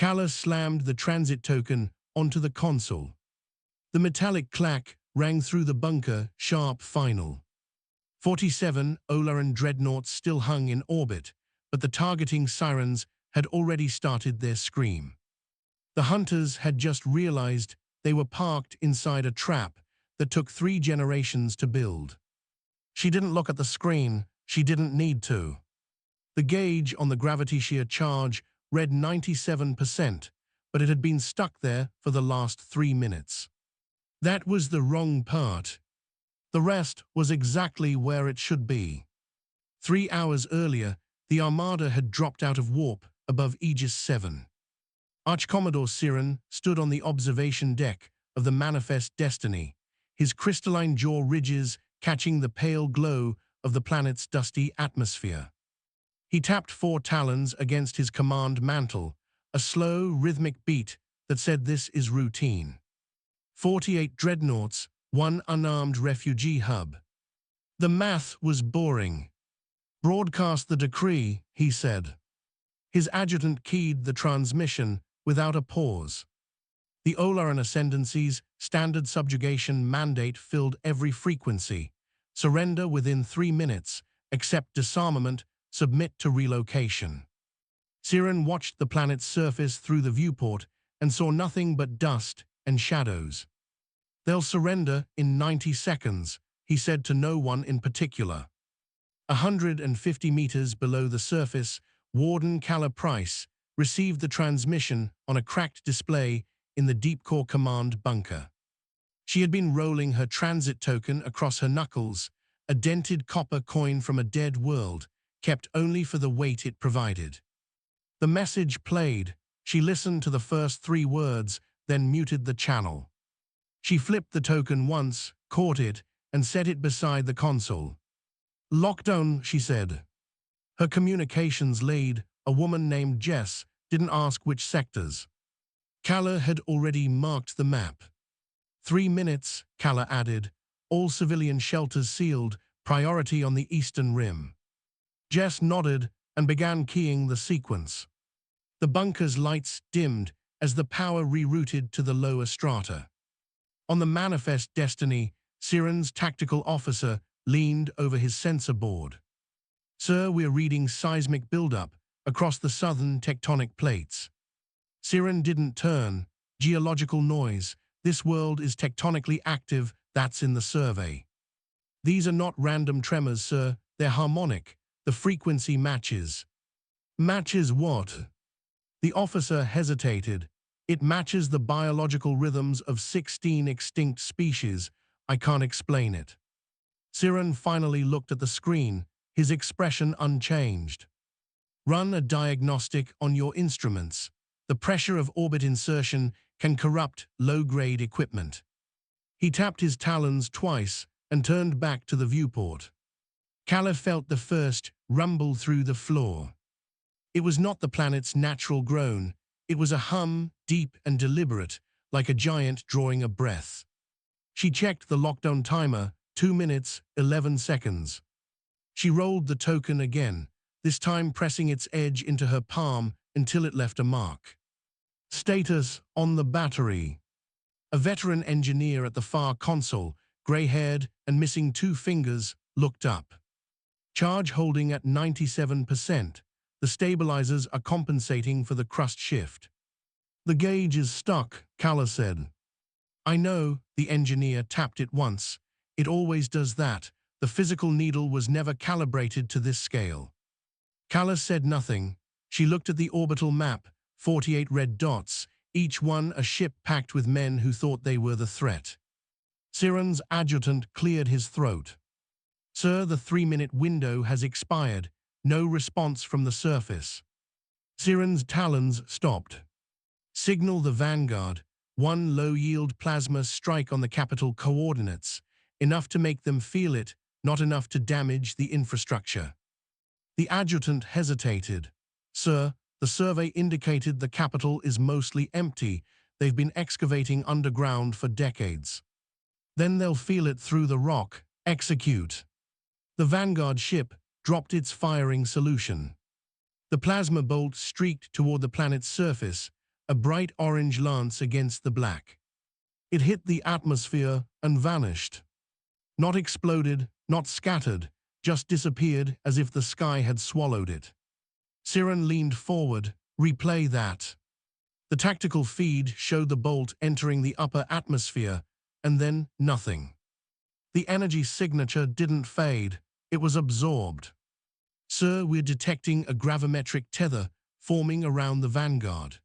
Kala slammed the transit token onto the console. The metallic clack rang through the bunker, sharp final. 47 Olaran dreadnoughts still hung in orbit, but the targeting sirens had already started their scream. The hunters had just realized they were parked inside a trap that took 3 generations to build. She didn't look at the screen. She didn't need to. The gauge on the gravity shear charge read 97%, but it had been stuck there for the last 3 minutes. That was the wrong part. The rest was exactly where it should be. 3 hours earlier, the Armada had dropped out of warp above Aegis 7. Arch-Commodore Siren stood on the observation deck of the Manifest Destiny, his crystalline jaw ridges catching the pale glow of the planet's dusty atmosphere. He tapped 4 talons against his command mantle, a slow, rhythmic beat that said this is routine. 48 dreadnoughts, 1 unarmed refugee hub. The math was boring. Broadcast the decree, he said. His adjutant keyed the transmission without a pause. The Olaran Ascendancy's standard subjugation mandate filled every frequency. Surrender within 3 minutes, accept disarmament, submit to relocation. Siren watched the planet's surface through the viewport and saw nothing but dust and shadows. They'll surrender in 90 seconds, he said to no one in particular. 150 meters below the surface, Warden Kala Price received the transmission on a cracked display in the Deep Core Command bunker. She had been rolling her transit token across her knuckles, a dented copper coin from a dead world, kept only for the weight it provided. The message played. She listened to the first 3 words, then muted the channel. She flipped the token once, caught it, and set it beside the console. Lockdown, she said. Her communications lead, a woman named Jess, didn't ask which sectors. Kala had already marked the map. 3 minutes, Kala added, all civilian shelters sealed, priority on the eastern rim. Jess nodded and began keying the sequence. The bunker's lights dimmed as the power rerouted to the lower strata. On the Manifest Destiny, Siren's tactical officer leaned over his sensor board. Sir, we're reading seismic buildup across the southern tectonic plates. Siren didn't turn. Geological noise. This world is tectonically active, that's in the survey. These are not random tremors, sir. They're harmonic. The frequency matches. Matches what? The officer hesitated. It matches the biological rhythms of 16 extinct species. I can't explain it. Siren finally looked at the screen, his expression unchanged. Run a diagnostic on your instruments. The pressure of orbit insertion can corrupt low-grade equipment. He tapped his talons twice and turned back to the viewport. Kala felt the first rumble through the floor. It was not the planet's natural groan. It was a hum, deep and deliberate, like a giant drawing a breath. She checked the lockdown timer, 2 minutes, 11 seconds. She rolled the token again, this time pressing its edge into her palm until it left a mark. Status on the battery. A veteran engineer at the far console, gray-haired and missing 2 fingers, looked up. Charge holding at 97%. The stabilizers are compensating for the crust shift. The gauge is stuck, Kala said. I know, the engineer tapped it once. It always does that. The physical needle was never calibrated to this scale. Kala said nothing. She looked at the orbital map, 48 red dots, each one a ship packed with men who thought they were the threat. Siren's adjutant cleared his throat. Sir, the 3-minute window has expired. No response from the surface. Siren's talons stopped. Signal the Vanguard. 1 low-yield plasma strike on the capital coordinates. Enough to make them feel it, not enough to damage the infrastructure. The adjutant hesitated. Sir, the survey indicated the capital is mostly empty. They've been excavating underground for decades. Then they'll feel it through the rock. Execute. The Vanguard ship dropped its firing solution. The plasma bolt streaked toward the planet's surface, a bright orange lance against the black. It hit the atmosphere and vanished. Not exploded, not scattered, just disappeared as if the sky had swallowed it. Siren leaned forward. Replay that. The tactical feed showed the bolt entering the upper atmosphere, and then nothing. The energy signature didn't fade, it was absorbed. Sir, we're detecting a gravimetric tether forming around the Vanguard.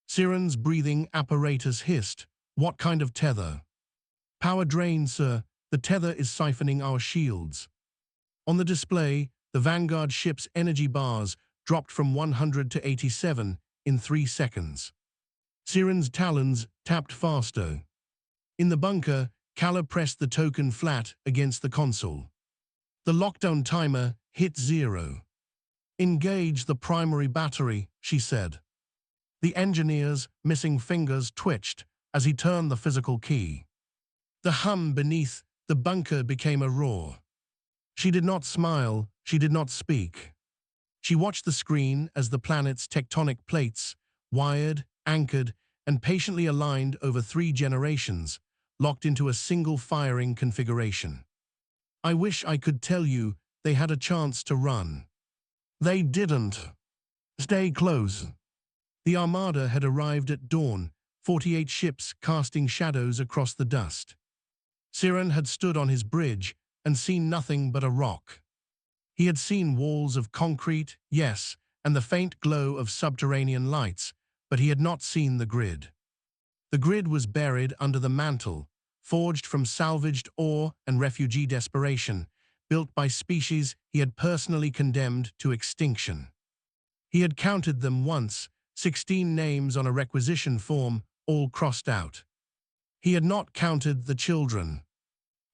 Siren's breathing apparatus hissed. What kind of tether? Power drain, sir. The tether is siphoning our shields. On the display, the Vanguard ship's energy bars dropped from 100 to 87 in 3 seconds. Siren's talons tapped faster. In the bunker, Kala pressed the token flat against the console. The lockdown timer hit 0. Engage the primary battery, she said. The engineer's missing fingers twitched as he turned the physical key. The hum beneath the bunker became a roar. She did not smile, she did not speak. She watched the screen as the planet's tectonic plates, wired, anchored, and patiently aligned over 3 generations, locked into a single firing configuration. I wish I could tell you they had a chance to run. They didn't. Stay close. The Armada had arrived at dawn, 48 ships casting shadows across the dust. Siren had stood on his bridge and seen nothing but a rock. He had seen walls of concrete, yes, and the faint glow of subterranean lights, but he had not seen the grid. The grid was buried under the mantle, forged from salvaged ore and refugee desperation, built by species he had personally condemned to extinction. He had counted them once, 16 names on a requisition form, all crossed out. He had not counted the children.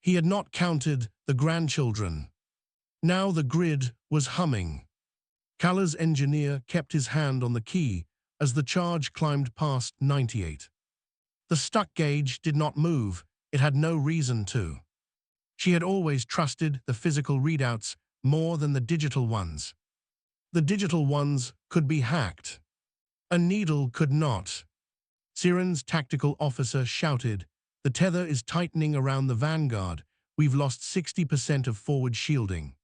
He had not counted the grandchildren. Now the grid was humming. Kala's engineer kept his hand on the key as the charge climbed past 98. The stuck gauge did not move. It had no reason to. She had always trusted the physical readouts more than the digital ones. The digital ones could be hacked. A needle could not. Siren's tactical officer shouted, "The tether is tightening around the Vanguard. We've lost 60% of forward shielding."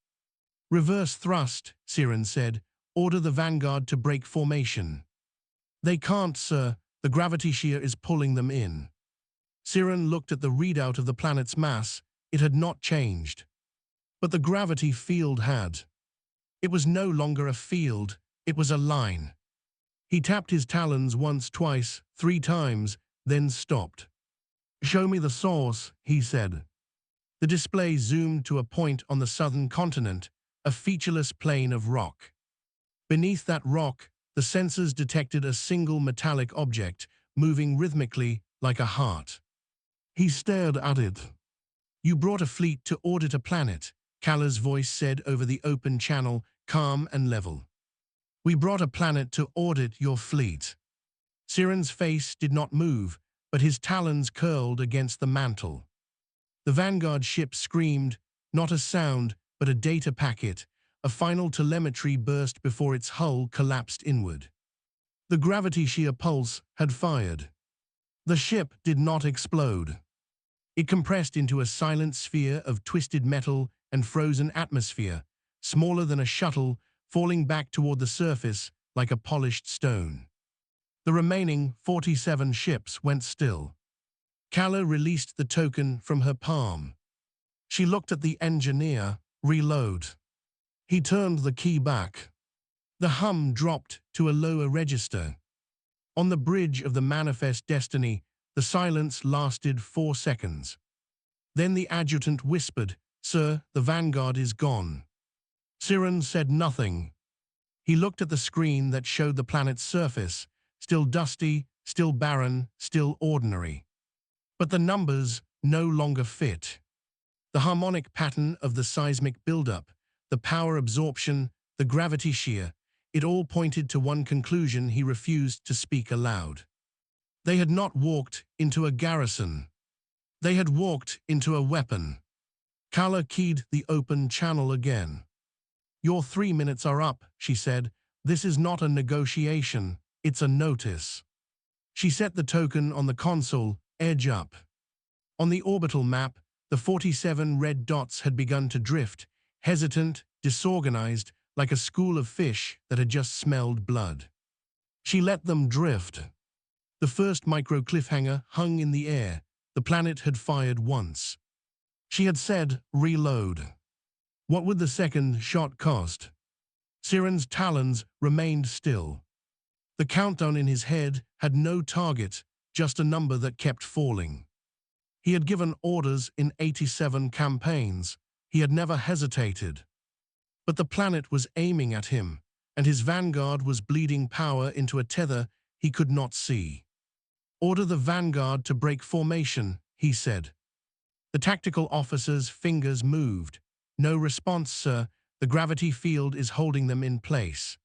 "Reverse thrust," Siren said. "Order the Vanguard to break formation." "They can't, sir. The gravity shear is pulling them in." Siren looked at the readout of the planet's mass. It had not changed. But the gravity field had. It was no longer a field, it was a line. He tapped his talons once, twice, 3 times, then stopped. "Show me the source," he said. The display zoomed to a point on the southern continent, a featureless plain of rock. Beneath that rock, the sensors detected a single metallic object, moving rhythmically like a heart. He stared at it. "You brought a fleet to audit a planet," Kala's voice said over the open channel, calm and level. "We brought a planet to audit your fleet." Siren's face did not move, but his talons curled against the mantle. The Vanguard ship screamed, not a sound, but a data packet. A final telemetry burst before its hull collapsed inward. The gravity shear pulse had fired. The ship did not explode. It compressed into a silent sphere of twisted metal and frozen atmosphere, smaller than a shuttle, falling back toward the surface like a polished stone. The remaining 47 ships went still. Kala released the token from her palm. She looked at the engineer. "Reload." He turned the key back. The hum dropped to a lower register. On the bridge of the Manifest Destiny, the silence lasted 4 seconds. Then the adjutant whispered, "Sir, the Vanguard is gone." Siren said nothing. He looked at the screen that showed the planet's surface, still dusty, still barren, still ordinary. But the numbers no longer fit. The harmonic pattern of the seismic buildup, the power absorption, the gravity shear, it all pointed to one conclusion he refused to speak aloud. They had not walked into a garrison. They had walked into a weapon. Kala keyed the open channel again. "Your 3 minutes are up," she said. "This is not a negotiation, it's a notice." She set the token on the console, edge up. On the orbital map, the 47 red dots had begun to drift, hesitant, disorganized, like a school of fish that had just smelled blood. She let them drift. The first micro-cliffhanger hung in the air. The planet had fired once. She had said, reload. What would the second shot cost? Siren's talons remained still. The countdown in his head had no target, just a number that kept falling. He had given orders in 87 campaigns. He had never hesitated. But the planet was aiming at him, and his vanguard was bleeding power into a tether he could not see. Order the vanguard to break formation, he said. The tactical officer's fingers moved. No response, sir. The gravity field is holding them in place.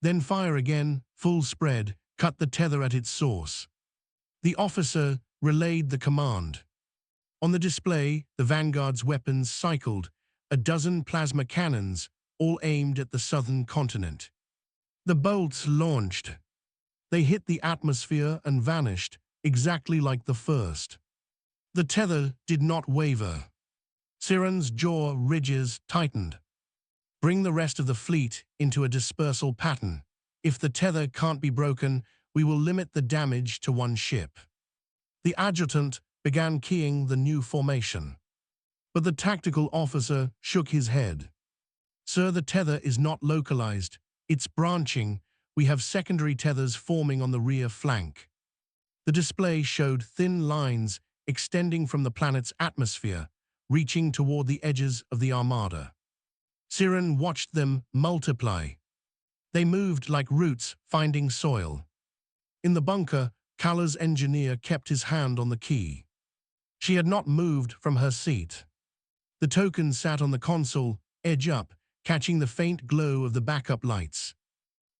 Then fire again, full spread, cut the tether at its source. The officer relayed the command. On the display, the vanguard's weapons cycled, a dozen plasma cannons, all aimed at the southern continent. The bolts launched. They hit the atmosphere and vanished, exactly like the first. The tether did not waver. Siren's jaw ridges tightened. Bring the rest of the fleet into a dispersal pattern. If the tether can't be broken, we will limit the damage to one ship. The adjutant began keying the new formation. But the tactical officer shook his head. Sir, the tether is not localized. It's branching. We have secondary tethers forming on the rear flank. The display showed thin lines extending from the planet's atmosphere, reaching toward the edges of the armada. Siren watched them multiply. They moved like roots finding soil. In the bunker, Kala's engineer kept his hand on the key. She had not moved from her seat. The token sat on the console, edge up, catching the faint glow of the backup lights.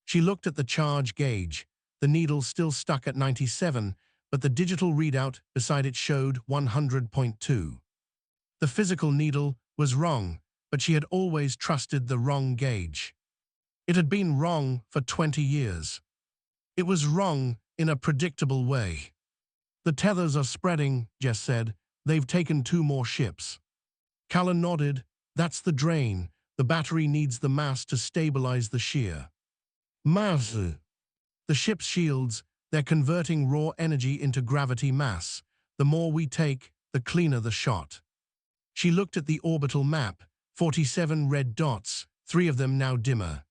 She looked at the charge gauge. The needle still stuck at 97, but the digital readout beside it showed 100.2. The physical needle was wrong, but she had always trusted the wrong gauge. It had been wrong for 20 years. It was wrong in a predictable way. The tethers are spreading, Jess said. They've taken 2 more ships. Kala nodded. That's the drain. The battery needs the mass to stabilize the shear. Mass. The ship's shields, they're converting raw energy into gravity mass. The more we take, the cleaner the shot. She looked at the orbital map. 47 red dots, 3 of them now dimmer.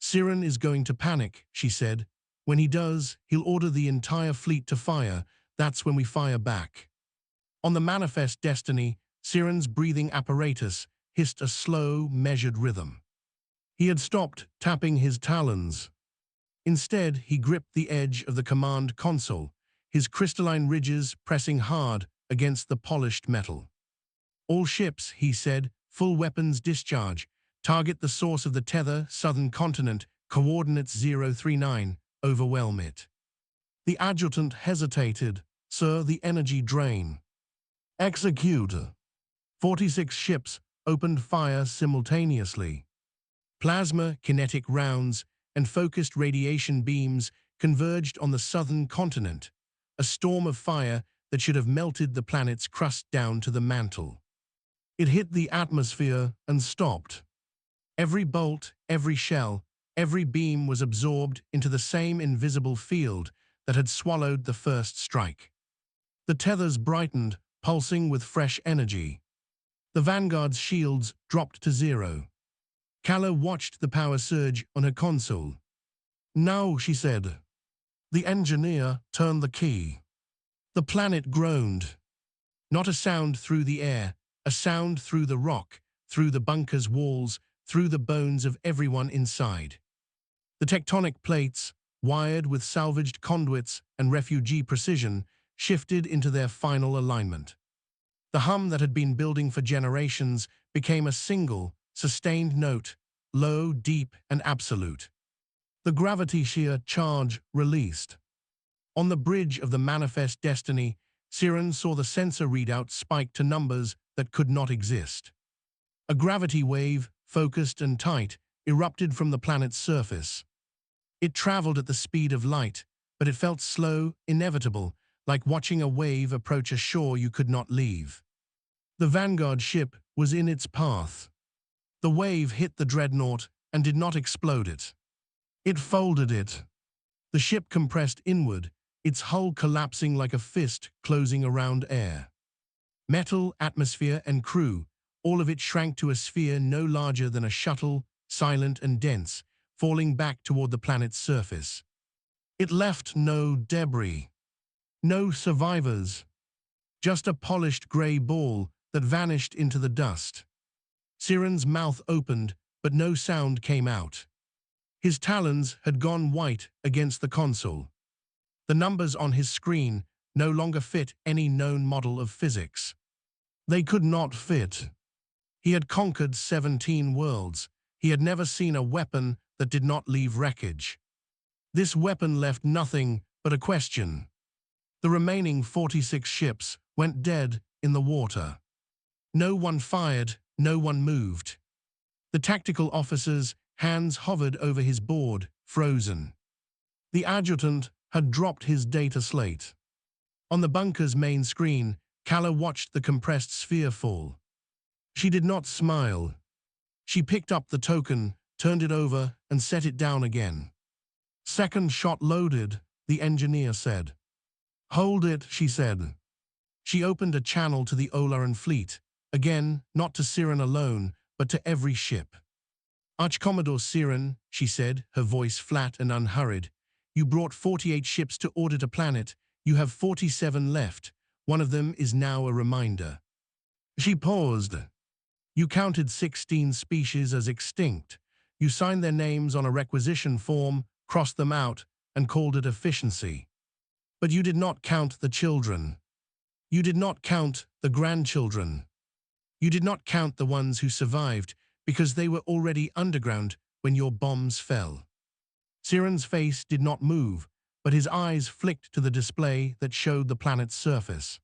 Siren is going to panic, she said. When he does, he'll order the entire fleet to fire. That's when we fire back. On the manifest destiny, Siren's breathing apparatus hissed a slow, measured rhythm. He had stopped tapping his talons. Instead, he gripped the edge of the command console, his crystalline ridges pressing hard against the polished metal. All ships, he said, full weapons discharge. Target the source of the tether, southern continent, coordinates 039, overwhelm it. The adjutant hesitated. Sir, the energy drain. Execute. 46 ships opened fire simultaneously. Plasma, kinetic rounds, and focused radiation beams converged on the southern continent, a storm of fire that should have melted the planet's crust down to the mantle. It hit the atmosphere and stopped. Every bolt, every shell, every beam was absorbed into the same invisible field that had swallowed the first strike. The tethers brightened, pulsing with fresh energy. The Vanguard's shields dropped to 0. Kala watched the power surge on her console. Now, she said. The engineer turned the key. The planet groaned. Not a sound through the air, a sound through the rock, through the bunker's walls, through the bones of everyone inside. The tectonic plates, wired with salvaged conduits and refugee precision, shifted into their final alignment. The hum that had been building for generations became a single, sustained note, low, deep, and absolute. The gravity shear charge released. On the bridge of the manifest destiny, Siren saw the sensor readout spike to numbers that could not exist. A gravity wave, focused and tight, erupted from the planet's surface. It traveled at the speed of light, but it felt slow, inevitable, like watching a wave approach a shore you could not leave. The Vanguard ship was in its path. The wave hit the dreadnought and did not explode it. It folded it. The ship compressed inward, its hull collapsing like a fist closing around air. Metal, atmosphere, and crew, all of it shrank to a sphere no larger than a shuttle, silent and dense, falling back toward the planet's surface. It left no debris, no survivors, just a polished gray ball that vanished into the dust. Siren's mouth opened, but no sound came out. His talons had gone white against the console. The numbers on his screen no longer fit any known model of physics. They could not fit. He had conquered 17 worlds. He had never seen a weapon that did not leave wreckage. This weapon left nothing but a question. The remaining 46 ships went dead in the water. No one fired, no one moved. The tactical officer's hands hovered over his board, frozen. The adjutant had dropped his data slate. On the bunker's main screen, Kala watched the compressed sphere fall. She did not smile. She picked up the token, turned it over, and set it down again. "Second shot loaded," the engineer said. "Hold it," she said. She opened a channel to the Olaran fleet, again, not to Siren alone, but to every ship. "Arch-Commodore Siren," she said, her voice flat and unhurried, "you brought 48 ships to audit a planet. You have 47 left. One of them is now a reminder." She paused. "You counted 16 species as extinct. You signed their names on a requisition form, crossed them out, and called it efficiency. But you did not count the children. You did not count the grandchildren. You did not count the ones who survived because they were already underground when your bombs fell." Siren's face did not move, but his eyes flicked to the display that showed the planet's surface.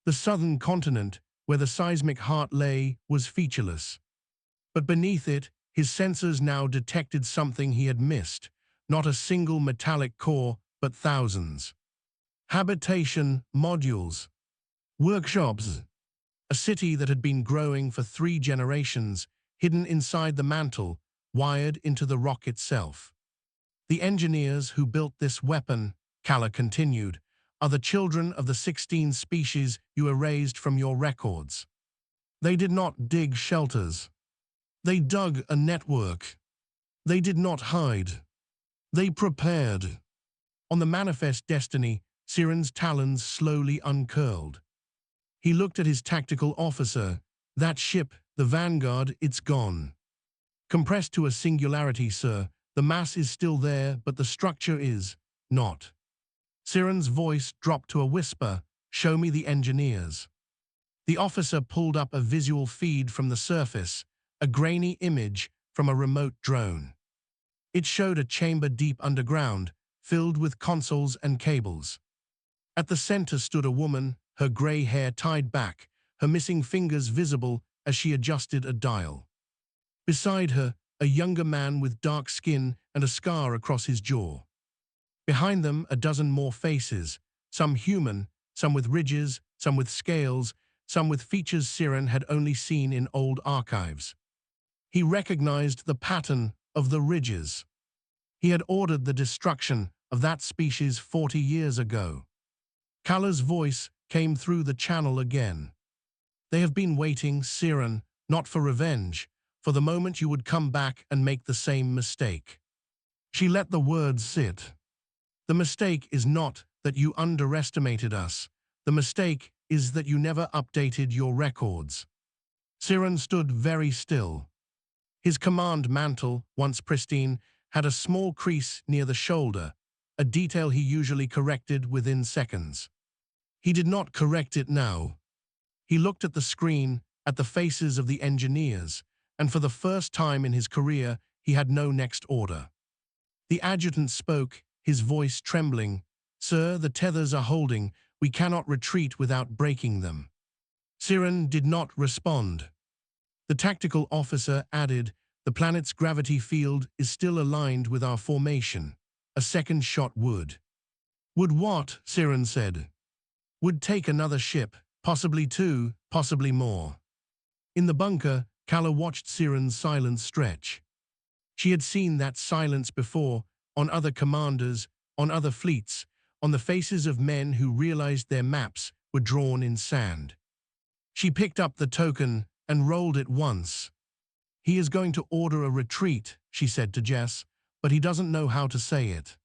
The southern continent, where the seismic heart lay, was featureless. But beneath it, his sensors now detected something he had missed, not a single metallic core, but thousands. Habitation modules. Workshops. A city that had been growing for 3 generations, hidden inside the mantle, wired into the rock itself. "The engineers who built this weapon," Kala continued, "are the children of the 16 species you erased from your records. They did not dig shelters. They dug a network. They did not hide. They prepared." On the manifest destiny, Siren's talons slowly uncurled. He looked at his tactical officer. "That ship, the Vanguard, it's gone. Compressed to a singularity, sir. The mass is still there, but the structure is not." Siren's voice dropped to a whisper. "Show me the engineers." The officer pulled up a visual feed from the surface, a grainy image from a remote drone. It showed a chamber deep underground, filled with consoles and cables. At the center stood a woman, her gray hair tied back, her missing fingers visible as she adjusted a dial. Beside her, a younger man with dark skin and a scar across his jaw. Behind them, a dozen more faces, some human, some with ridges, some with scales, some with features Siren had only seen in old archives. He recognized the pattern of the ridges. He had ordered the destruction of that species 40 years ago. Kala's voice came through the channel again. "They have been waiting, Siren, not for revenge, for the moment you would come back and make the same mistake." She let the words sit. "The mistake is not that you underestimated us. The mistake is that you never updated your records." Siren stood very still. His command mantle, once pristine, had a small crease near the shoulder, a detail he usually corrected within seconds. He did not correct it now. He looked at the screen, at the faces of the engineers, and for the first time in his career, he had no next order. The adjutant spoke, his voice trembling. "Sir, the tethers are holding. We cannot retreat without breaking them." Siren did not respond. The tactical officer added, "The planet's gravity field is still aligned with our formation. A second shot would." Would what? Siren said. Would take another ship, possibly two, possibly more. In the bunker, Kala watched Siren's silence stretch. She had seen that silence before, on other commanders, on other fleets, on the faces of men who realized their maps were drawn in sand. She picked up the token and rolled it once. He is going to order a retreat, she said to Jess, but he doesn't know how to say it.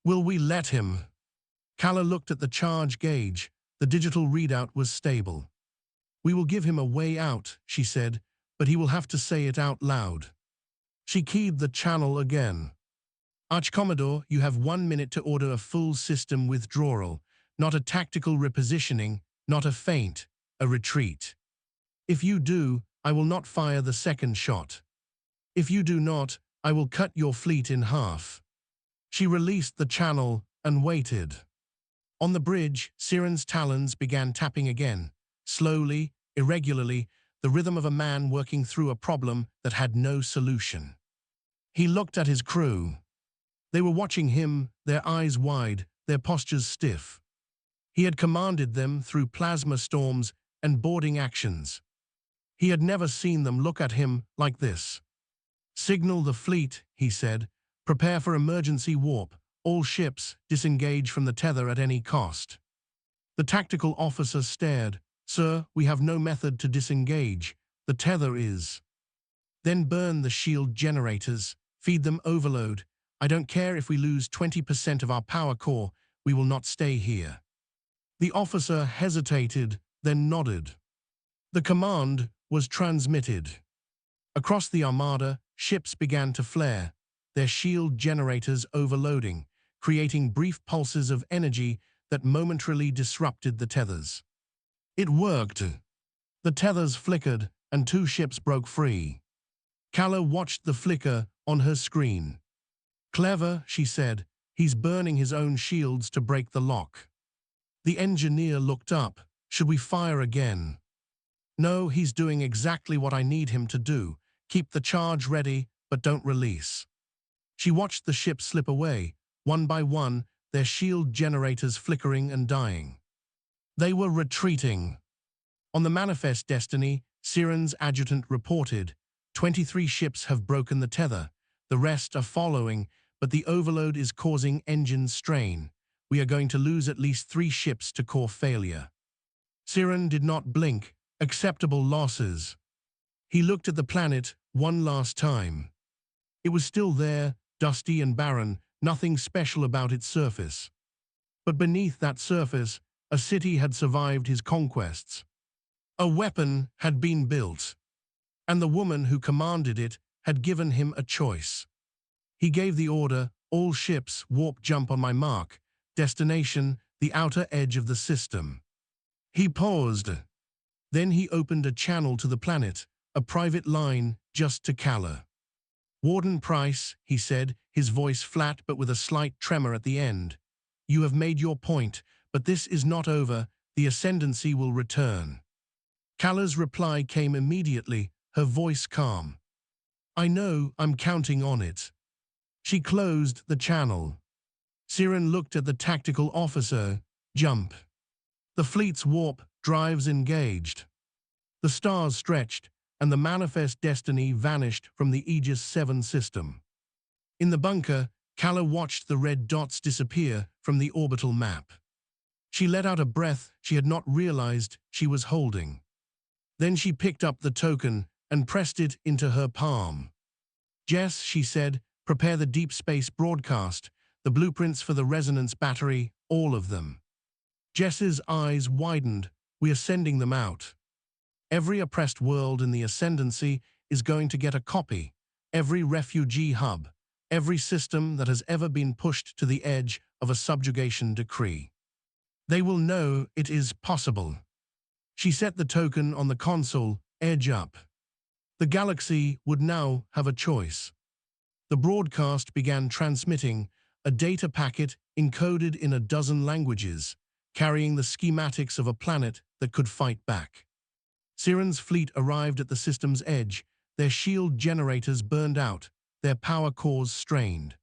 Will we let him? Kala looked at the charge gauge. The digital readout was stable. We will give him a way out, she said, but he will have to say it out loud. She keyed the channel again. Arch-Commodore, you have 1 minute to order a full system withdrawal, not a tactical repositioning, not a feint, a retreat. If you do, I will not fire the second shot. If you do not, I will cut your fleet in half. She released the channel and waited. On the bridge, Siren's talons began tapping again, slowly, irregularly, the rhythm of a man working through a problem that had no solution. He looked at his crew. They were watching him, their eyes wide, their postures stiff. He had commanded them through plasma storms and boarding actions. He had never seen them look at him like this. Signal the fleet, he said. Prepare for emergency warp. All ships disengage from the tether at any cost. The tactical officer stared. Sir, we have no method to disengage. The tether is. Then burn the shield generators. Feed them overload. I don't care if we lose 20% of our power core. We will not stay here. The officer hesitated, then nodded. The command was transmitted. Across the armada, ships began to flare, their shield generators overloading, creating brief pulses of energy that momentarily disrupted the tethers. It worked. The tethers flickered, and 2 ships broke free. Kala watched the flicker on her screen. Clever, she said. He's burning his own shields to break the lock. The engineer looked up. Should we fire again? No, he's doing exactly what I need him to do. Keep the charge ready, but don't release. She watched the ships slip away, one by one, their shield generators flickering and dying. They were retreating. On the manifest destiny, Siren's adjutant reported, 23 ships have broken the tether. The rest are following, but the overload is causing engine strain. We are going to lose at least 3 ships to core failure. Siren did not blink. Acceptable losses. He looked at the planet one last time. It was still there, dusty and barren, nothing special about its surface. But beneath that surface, a city had survived his conquests. A weapon had been built, and the woman who commanded it had given him a choice. He gave the order, all ships warp jump on my mark, destination, the outer edge of the system. He paused. Then he opened a channel to the planet, a private line just to Kala. Warden Price, he said, his voice flat but with a slight tremor at the end. You have made your point, but this is not over. The ascendancy will return. Kala's reply came immediately, her voice calm. I know, I'm counting on it. She closed the channel. Siren looked at the tactical officer. Jump. The fleet's warp drives engaged. The stars stretched, and the manifest destiny vanished from the Aegis 7 system. In the bunker, Kala watched the red dots disappear from the orbital map. She let out a breath she had not realized she was holding. Then she picked up the token and pressed it into her palm. Jess, she said, prepare the deep space broadcast, the blueprints for the resonance battery, all of them. Jess's eyes widened. We are sending them out. Every oppressed world in the ascendancy is going to get a copy. Every refugee hub, every system that has ever been pushed to the edge of a subjugation decree. They will know it is possible. She set the token on the console, edge up. The galaxy would now have a choice. The broadcast began transmitting, a data packet encoded in a dozen languages, carrying the schematics of a planet that could fight back. Siren's fleet arrived at the system's edge, their shield generators burned out, their power cores strained.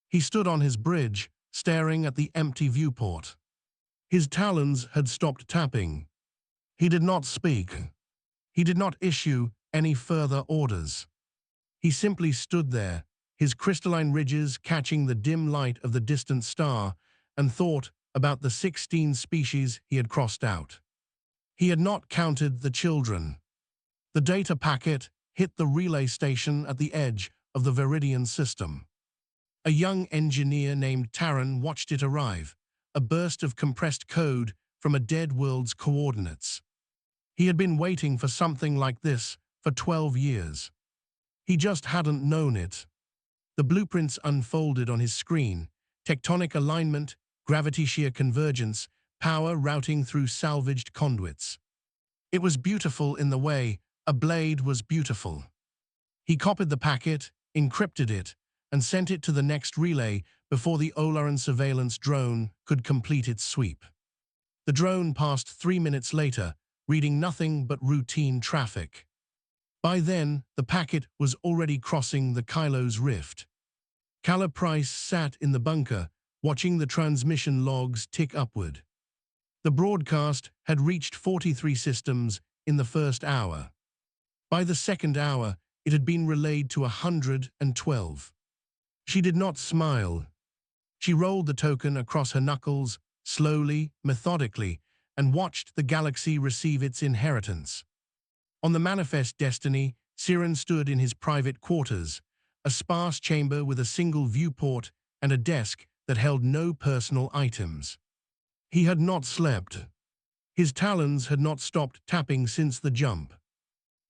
He stood on his bridge, staring at the empty viewport. His talons had stopped tapping. He did not speak. He did not issue any further orders. He simply stood there, his crystalline ridges catching the dim light of the distant star, and thought about the 16 species he had crossed out. He had not counted the children. The data packet hit the relay station at the edge of the Viridian system. A young engineer named Taran watched it arrive, a burst of compressed code from a dead world's coordinates. He had been waiting for something like this for 12 years. He just hadn't known it. The blueprints unfolded on his screen: tectonic alignment, gravity shear convergence, power routing through salvaged conduits. It was beautiful in the way a blade was beautiful. He copied the packet, encrypted it, and sent it to the next relay before the Olaran surveillance drone could complete its sweep. The drone passed 3 minutes later, reading nothing but routine traffic. By then, the packet was already crossing the Kylo's rift. Calla Price sat in the bunker, watching the transmission logs tick upward. The broadcast had reached 43 systems in the first hour. By the second hour, it had been relayed to 112. She did not smile. She rolled the token across her knuckles, slowly, methodically, and watched the galaxy receive its inheritance. On the manifest destiny, Siren stood in his private quarters, a sparse chamber with a single viewport and a desk that held no personal items. He had not slept. His talons had not stopped tapping since the jump.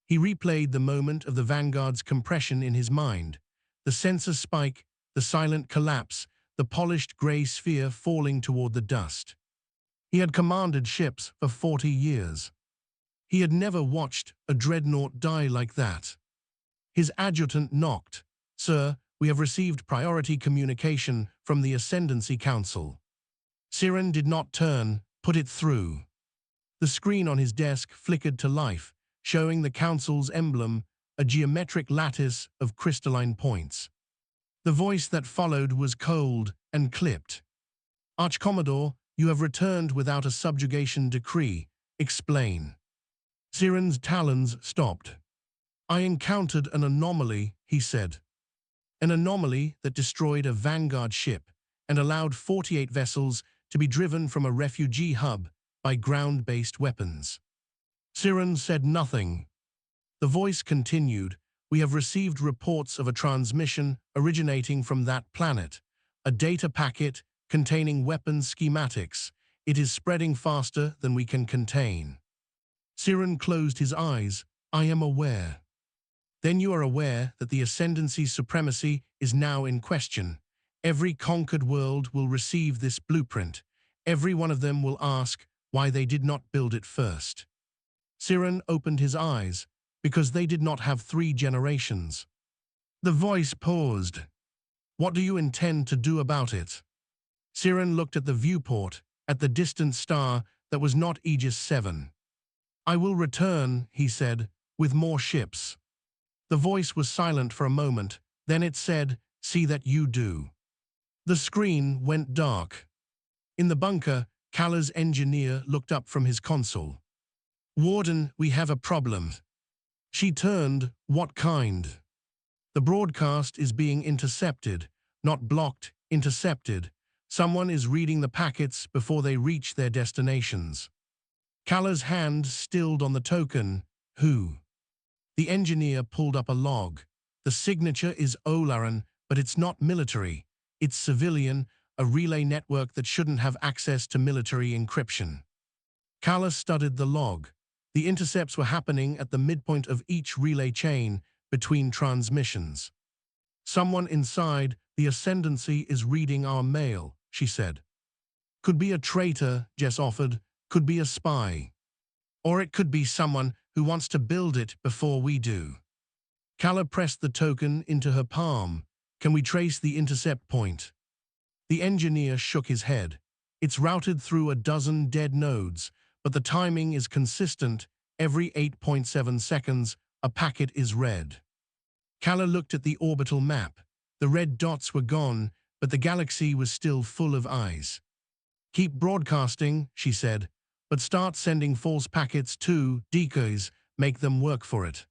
He replayed the moment of the Vanguard's compression in his mind, the sensor spike, the silent collapse, the polished gray sphere falling toward the dust. He had commanded ships for 40 years. He had never watched a dreadnought die like that. His adjutant knocked. "Sir, we have received priority communication from the Ascendancy Council." Siren did not turn, put it through. The screen on his desk flickered to life, showing the Council's emblem, a geometric lattice of crystalline points. The voice that followed was cold and clipped. "Archcommodore, you have returned without a subjugation decree. Explain." Siren's talons stopped. "I encountered an anomaly," he said. "An anomaly that destroyed a Vanguard ship and allowed 48 vessels to be driven from a refugee hub by ground-based weapons." Siren said nothing. The voice continued, "We have received reports of a transmission originating from that planet, a data packet containing weapons schematics. It is spreading faster than we can contain." Siren closed his eyes. "I am aware." "Then you are aware that the Ascendancy's supremacy is now in question. Every conquered world will receive this blueprint. Every one of them will ask why they did not build it first." Siren opened his eyes, because they did not have 3 generations. The voice paused. "What do you intend to do about it?" Siren looked at the viewport, at the distant star that was not Aegis 7. "I will return," he said, "with more ships." The voice was silent for a moment, then it said, "See that you do." The screen went dark. In the bunker, Calla's engineer looked up from his console. "Warden, we have a problem." She turned. "What kind?" "The broadcast is being intercepted, not blocked, intercepted. Someone is reading the packets before they reach their destinations." Calla's hand stilled on the token. "Who?" The engineer pulled up a log. "The signature is Olaran, but it's not military. It's civilian, a relay network that shouldn't have access to military encryption." Calla studied the log. The intercepts were happening at the midpoint of each relay chain between transmissions. "Someone inside the Ascendancy is reading our mail," she said. "Could be a traitor," Jess offered. "Could be a spy. Or it could be someone who wants to build it before we do." Calla pressed the token into her palm. "Can we trace the intercept point?" The engineer shook his head. "It's routed through a dozen dead nodes, but the timing is consistent. Every 8.7 seconds, a packet is read." Calla looked at the orbital map. The red dots were gone. but the galaxy was still full of eyes. "Keep broadcasting," she said, "but start sending false packets too, decoys, make them work for it."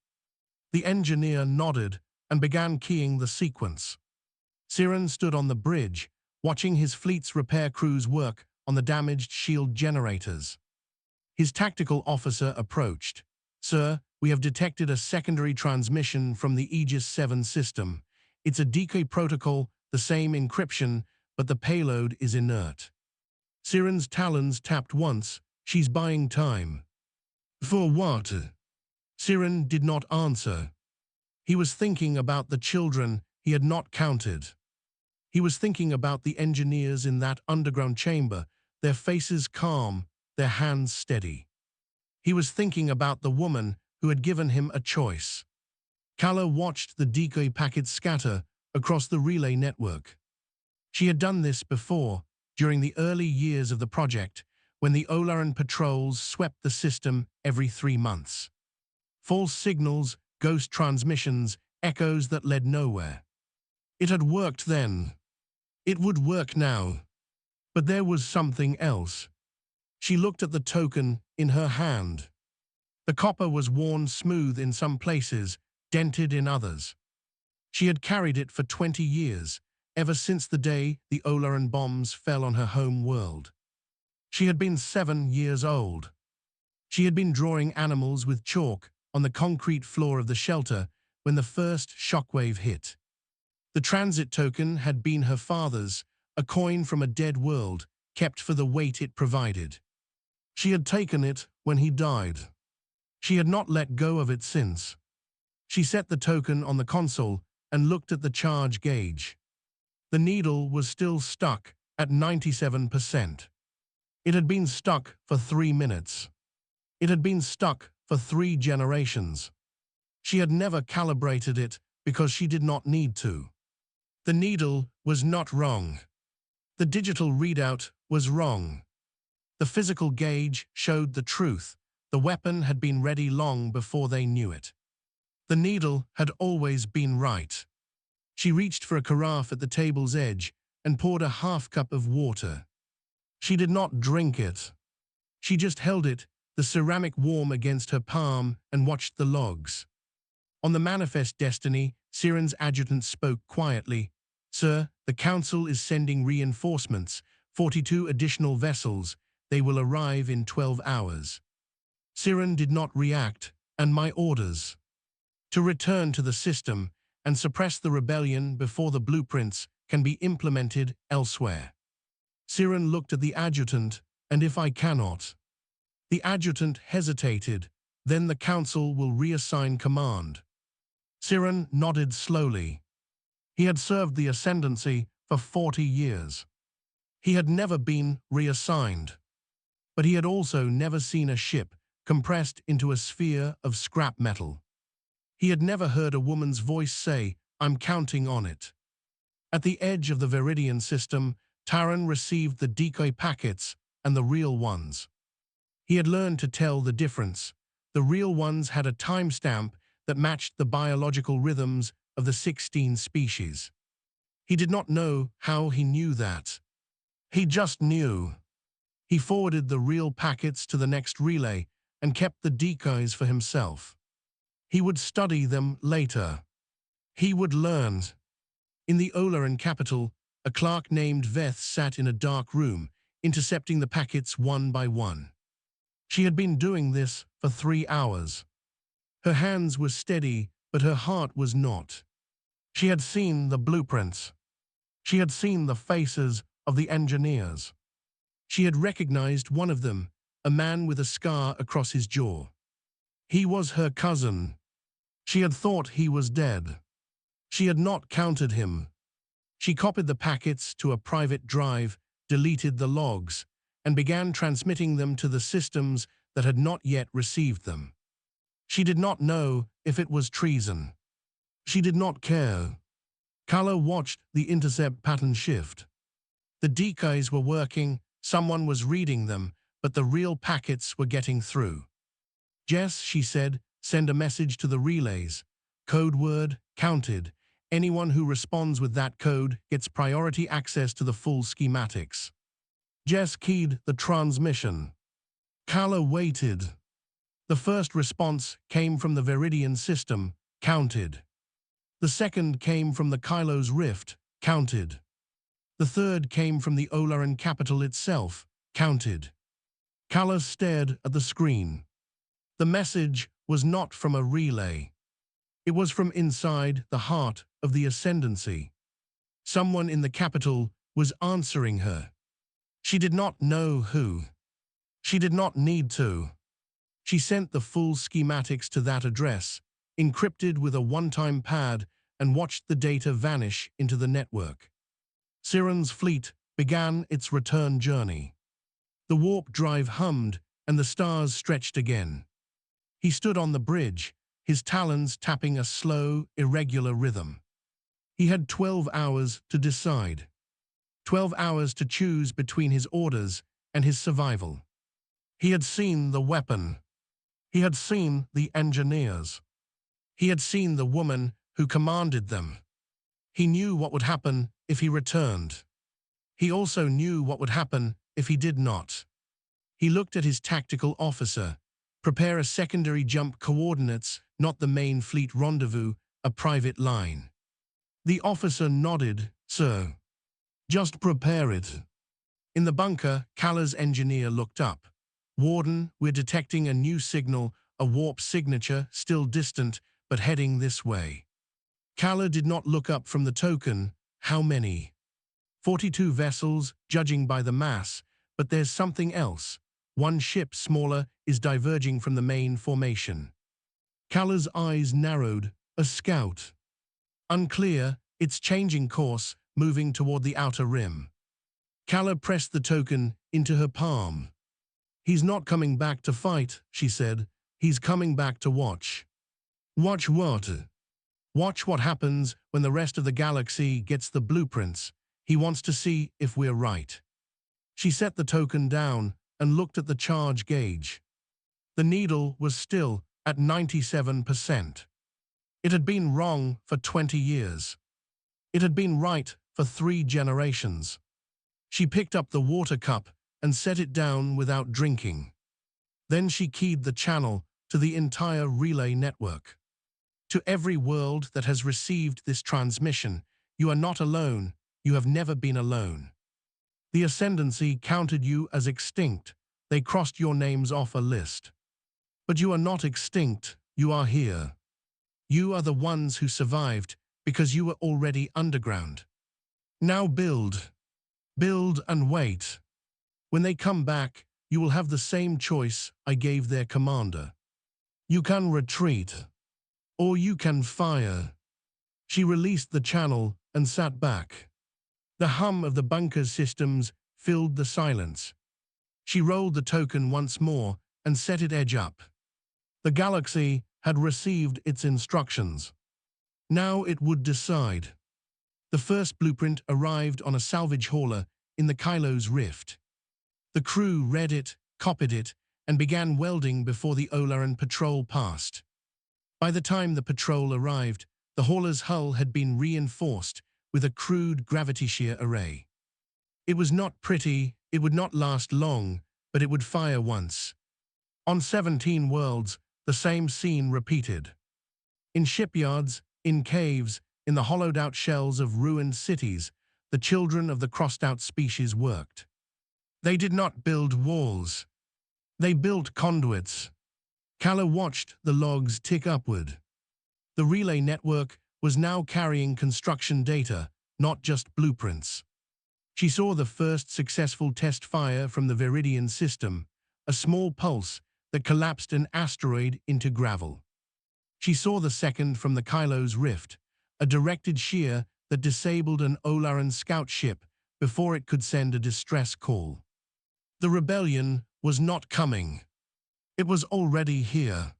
The engineer nodded and began keying the sequence. Siren stood on the bridge, watching his fleet's repair crews work on the damaged shield generators. His tactical officer approached. "Sir, we have detected a secondary transmission from the Aegis 7 system. It's a decoy protocol, the same encryption, but the payload is inert." Siren's talons tapped once. "She's buying time." "For what?" Siren did not answer. He was thinking about the children he had not counted. He was thinking about the engineers in that underground chamber, their faces calm, their hands steady. He was thinking about the woman who had given him a choice. Kala watched the decoy packets scatter across the relay network. She had done this before, during the early years of the project, when the Olaran patrols swept the system every 3 months. False signals, ghost transmissions, echoes that led nowhere. It had worked then. It would work now. But there was something else. She looked at the token in her hand. The copper was worn smooth in some places, dented in others. She had carried it for 20 years, ever since the day the Olaran bombs fell on her home world. She had been 7 years old. She had been drawing animals with chalk on the concrete floor of the shelter when the first shockwave hit. The transit token had been her father's, a coin from a dead world, kept for the weight it provided. She had taken it when he died. She had not let go of it since. She set the token on the console and looked at the charge gauge. The needle was still stuck at 97%. It had been stuck for 3 minutes. It had been stuck for 3 generations. She had never calibrated it because she did not need to. The needle was not wrong. The digital readout was wrong. The physical gauge showed the truth. The weapon had been ready long before they knew it. The needle had always been right. She reached for a carafe at the table's edge and poured a half cup of water. She did not drink it. She just held it, the ceramic warm against her palm, and watched the logs. On the manifest destiny, Siren's adjutant spoke quietly. "Sir, the Council is sending reinforcements, 42 additional vessels. They will arrive in 12 hours. Siren did not react, and my orders: to return to the system and suppress the rebellion before the blueprints can be implemented elsewhere. Siren looked at the adjutant, "And if I cannot?" The adjutant hesitated. "Then the Council will reassign command." Siren nodded slowly. He had served the Ascendancy for 40 years. He had never been reassigned. But he had also never seen a ship compressed into a sphere of scrap metal. He had never heard a woman's voice say, "I'm counting on it." At the edge of the Viridian system, Taran received the decoy packets and the real ones. He had learned to tell the difference. The real ones had a timestamp that matched the biological rhythms of the 16 species. He did not know how he knew that. He just knew. He forwarded the real packets to the next relay and kept the decoys for himself. He would study them later. He would learn. In the Olaran capital, a clerk named Veth sat in a dark room, intercepting the packets one by one. She had been doing this for 3 hours. Her hands were steady, but her heart was not. She had seen the blueprints. She had seen the faces of the engineers. She had recognized one of them, a man with a scar across his jaw. He was her cousin. She had thought he was dead. She had not counted him. She copied the packets to a private drive, deleted the logs, and began transmitting them to the systems that had not yet received them. She did not know if it was treason. She did not care. Kala watched the intercept pattern shift. The decoys were working, someone was reading them, but the real packets were getting through. "Jess," she said, "send a message to the relays. Code word, counted. Anyone who responds with that code gets priority access to the full schematics. Jess keyed the transmission. Kala waited. The first response came from the Viridian system, counted. The second came from the Kylo's rift, counted. The third came from the Olaran capital itself, counted. Kala stared at the screen. The message was not from a relay. It was from inside the heart of the Ascendancy. Someone in the capital was answering her. She did not know who. She did not need to. She sent the full schematics to that address, encrypted with a one-time pad, and watched the data vanish into the network. Siren's fleet began its return journey. The warp drive hummed, and the stars stretched again. He stood on the bridge, his talons tapping a slow, irregular rhythm. He had 12 hours to decide. 12 hours to choose between his orders and his survival. He had seen the weapon. He had seen the engineers. He had seen the woman who commanded them. He knew what would happen if he returned. He also knew what would happen if he did not. He looked at his tactical officer. Prepare a secondary jump coordinates, not the main fleet rendezvous, a private line. The officer nodded, sir. Just prepare it. In the bunker, Kala's engineer looked up. Warden, we're detecting a new signal, a warp signature, still distant, but heading this way. Kala did not look up from the token. How many? 42 vessels, judging by the mass, but there's something else. One ship smaller is diverging from the main formation. Kala's eyes narrowed. A scout. Unclear, it's changing course, moving toward the outer rim. Kala pressed the token into her palm. He's not coming back to fight, she said. He's coming back to watch. Watch what? Watch what happens when the rest of the galaxy gets the blueprints. He wants to see if we're right. She set the token down and looked at the charge gauge. The needle was still at 97%. It had been wrong for 20 years. It had been right for 3 generations. She picked up the water cup and set it down without drinking. Then she keyed the channel to the entire relay network. To every world that has received this transmission, you are not alone, you have never been alone. The Ascendancy counted you as extinct, they crossed your names off a list. But you are not extinct, you are here. You are the ones who survived because you were already underground. Now build. Build and wait. When they come back, you will have the same choice I gave their commander. You can retreat. Or you can fire. She released the channel and sat back. The hum of the bunker's systems filled the silence. She rolled the token once more and set it edge up. The galaxy had received its instructions. Now it would decide. The first blueprint arrived on a salvage hauler in the Kylo's rift. The crew read it, copied it, and began welding before the Olaran patrol passed. By the time the patrol arrived, the hauler's hull had been reinforced with a crude gravity shear array. It was not pretty, it would not last long, but it would fire once. On 17 worlds, the same scene repeated. In shipyards, in caves, in the hollowed-out shells of ruined cities, the children of the crossed-out species worked. They did not build walls. They built conduits. Kala watched the logs tick upward. The relay network was now carrying construction data, not just blueprints. She saw the first successful test fire from the Viridian system, a small pulse that collapsed an asteroid into gravel. She saw the second from the Kylo's rift, a directed shear that disabled an Olaran scout ship before it could send a distress call. The rebellion was not coming. It was already here.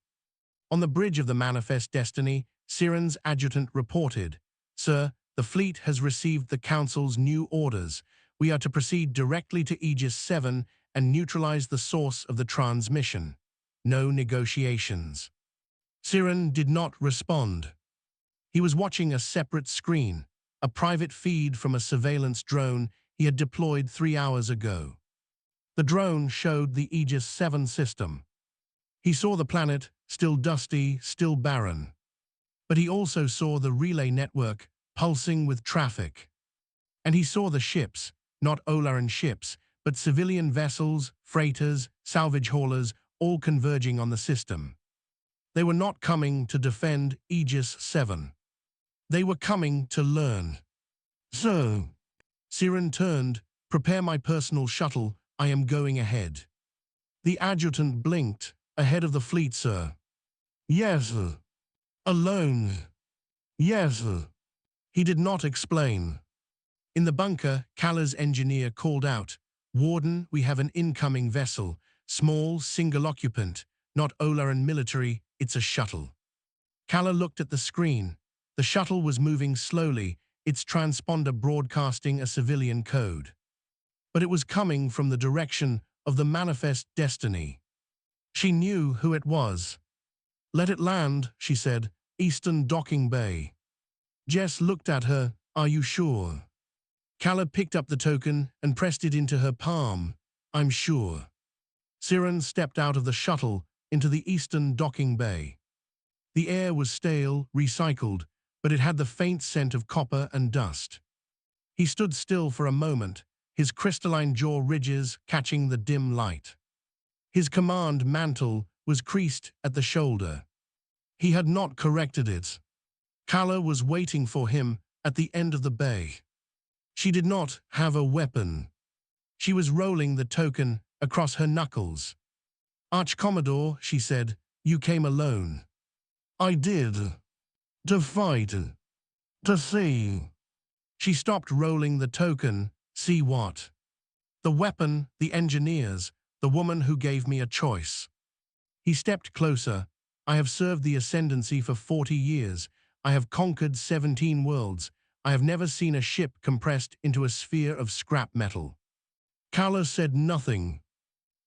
On the bridge of the Manifest Destiny, Siren's adjutant reported, "Sir, the fleet has received the Council's new orders. We are to proceed directly to Aegis 7 and neutralize the source of the transmission. No negotiations." Siren did not respond. He was watching a separate screen, a private feed from a surveillance drone he had deployed 3 hours ago. The drone showed the Aegis 7 system. He saw the planet, still dusty, still barren. But he also saw the relay network pulsing with traffic. And he saw the ships, not Olaran ships, but civilian vessels, freighters, salvage haulers, all converging on the system. They were not coming to defend Aegis 7. They were coming to learn. So, Siren turned, "Prepare my personal shuttle, I am going ahead." The adjutant blinked, "Ahead of the fleet, sir." "Yes, sir." "Alone." "Yes, sir." He did not explain. In the bunker, Kala's engineer called out, "Warden, we have an incoming vessel. Small, single occupant. Not Olaran military, it's a shuttle." Kala looked at the screen. The shuttle was moving slowly, its transponder broadcasting a civilian code. But it was coming from the direction of the manifest destiny. She knew who it was. "Let it land," she said, "Eastern Docking Bay." Jess looked at her, "Are you sure?" Kala picked up the token and pressed it into her palm. "I'm sure." Siren stepped out of the shuttle into the Eastern Docking Bay. The air was stale, recycled, but it had the faint scent of copper and dust. He stood still for a moment, his crystalline jaw ridges catching the dim light. His command mantle was creased at the shoulder. He had not corrected it. Kala was waiting for him at the end of the bay. She did not have a weapon. She was rolling the token across her knuckles. "Arch-Commodore," she said, "you came alone." "I did. To fight. To see." She stopped rolling the token. "See what?" "The weapon, the engineers, the woman who gave me a choice." He stepped closer. "I have served the Ascendancy for 40 years. I have conquered 17 worlds. I have never seen a ship compressed into a sphere of scrap metal." Kala said nothing.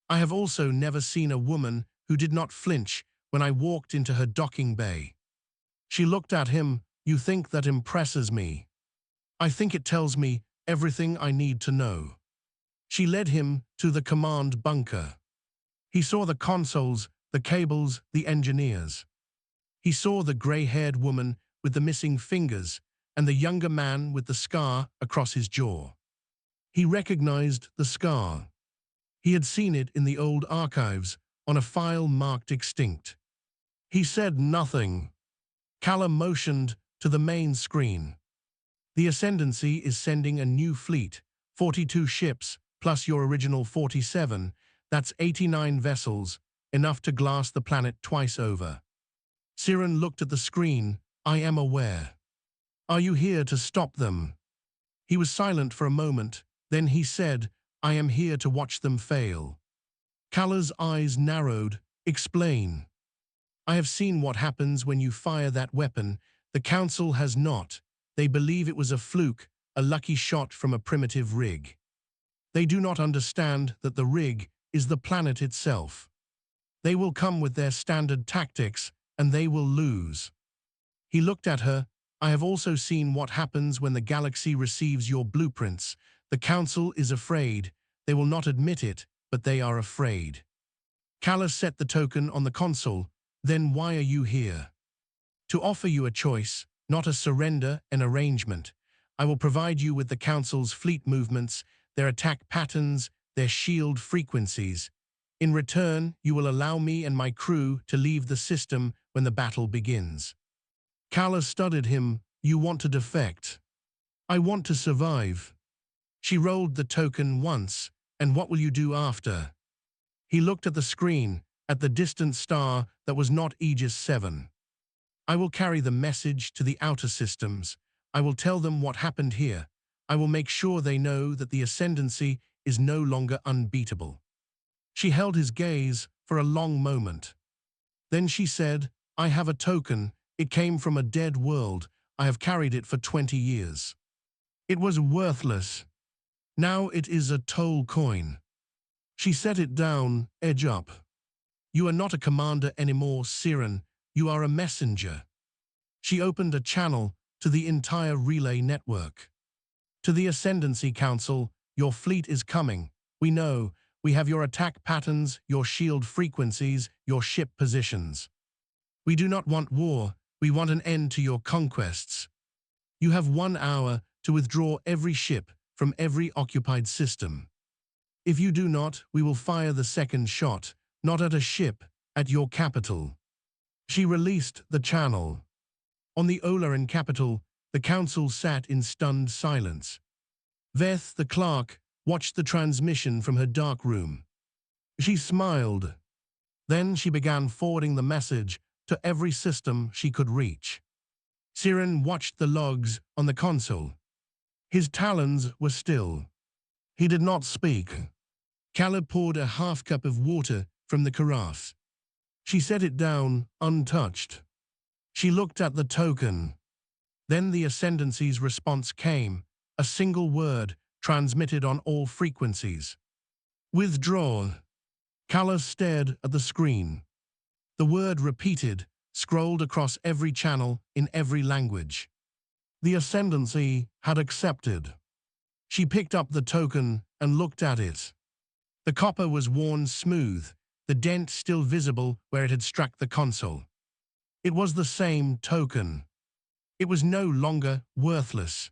"I have also never seen a woman who did not flinch when I walked into her docking bay." She looked at him. "You think that impresses me?" "I think it tells me everything I need to know." She led him to the command bunker. He saw the consoles, the cables, the engineers. He saw the gray-haired woman with the missing fingers and the younger man with the scar across his jaw. He recognized the scar. He had seen it in the old archives on a file marked extinct. He said nothing. Kala motioned to the main screen. "The Ascendancy is sending a new fleet, 42 ships, plus your original 47. That's 89 vessels, enough to glass the planet twice over." Siren looked at the screen. "I am aware." "Are you here to stop them?" He was silent for a moment. Then he said, "I am here to watch them fail." Kala's eyes narrowed. "Explain." "I have seen what happens when you fire that weapon. The Council has not. They believe it was a fluke, a lucky shot from a primitive rig. They do not understand that the rig is the planet itself. They will come with their standard tactics, and they will lose." He looked at her. "I have also seen what happens when the galaxy receives your blueprints. The Council is afraid. They will not admit it, but they are afraid." Kala set the token on the console. "Then why are you here?" "To offer you a choice, not a surrender, an arrangement. I will provide you with the Council's fleet movements, their attack patterns, their shield frequencies. In return, you will allow me and my crew to leave the system when the battle begins." Kala studied him. "You want to defect?" "I want to survive." She rolled the token once. "And what will you do after?" He looked at the screen, at the distant star that was not Aegis 7. "I will carry the message to the outer systems. I will tell them what happened here. I will make sure they know that the Ascendancy is no longer unbeatable." She held his gaze for a long moment. Then she said, "I have a token. It came from a dead world. I have carried it for 20 years. It was worthless. Now it is a toll coin." She set it down, edge up. "You are not a commander anymore, Siren. You are a messenger." She opened a channel to the entire relay network. To the Ascendancy Council, your fleet is coming. We know. We have your attack patterns, your shield frequencies, your ship positions. We do not want war. We want an end to your conquests. You have 1 hour to withdraw every ship from every occupied system. If you do not, we will fire the second shot, not at a ship, at your capital. She released the channel. On the Olaran capital, the council sat in stunned silence. Veth, the clerk, watched the transmission from her dark room. She smiled. Then she began forwarding the message to every system she could reach. Siren watched the logs on the console. His talons were still. He did not speak. Kala poured a half cup of water from the carafe. She set it down, untouched. She looked at the token. Then the Ascendancy's response came, a single word transmitted on all frequencies. Withdraw. Kala stared at the screen. The word repeated, scrolled across every channel in every language. The Ascendancy had accepted. She picked up the token and looked at it. The copper was worn smooth, the dent still visible where it had struck the console. It was the same token. It was no longer worthless.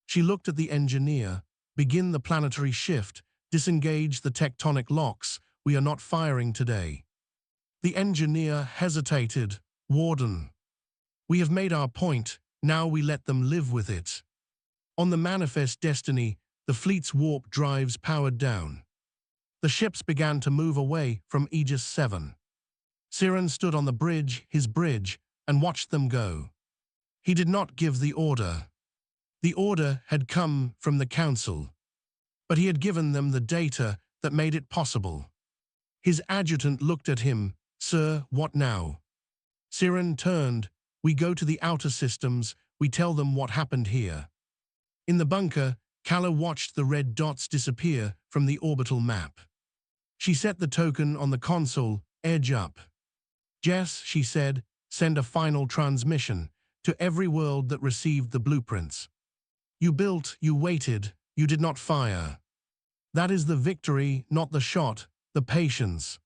She looked at the engineer. Begin the planetary shift. Disengage the tectonic locks. We are not firing today. The engineer hesitated. Warden. We have made our point. Now we let them live with it. On the Manifest Destiny, the fleet's warp drives powered down. The ships began to move away from Aegis 7. Siren stood on the bridge, his bridge, and watched them go. He did not give the order. The order had come from the council. But he had given them the data that made it possible. His adjutant looked at him. Sir, what now? Siren turned. We go to the outer systems. We tell them what happened here. In the bunker, Kala watched the red dots disappear from the orbital map. She set the token on the console, edge up. Jess, she said, send a final transmission to every world that received the blueprints. You built, you waited, you did not fire. That is the victory, not the shot, the patience.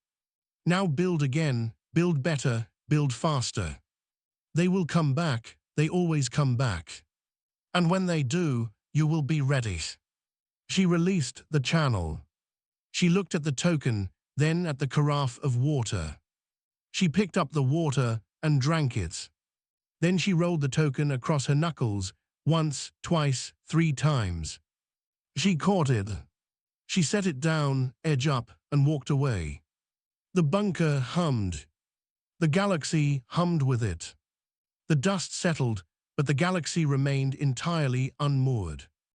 Now build again, build better, build faster. They will come back, they always come back. And when they do, you will be ready. She released the channel. She looked at the token, then at the carafe of water. She picked up the water and drank it. Then she rolled the token across her knuckles, once, twice, 3 times. She caught it. She set it down, edge up, and walked away. The bunker hummed. The galaxy hummed with it. The dust settled, but the galaxy remained entirely unmoored.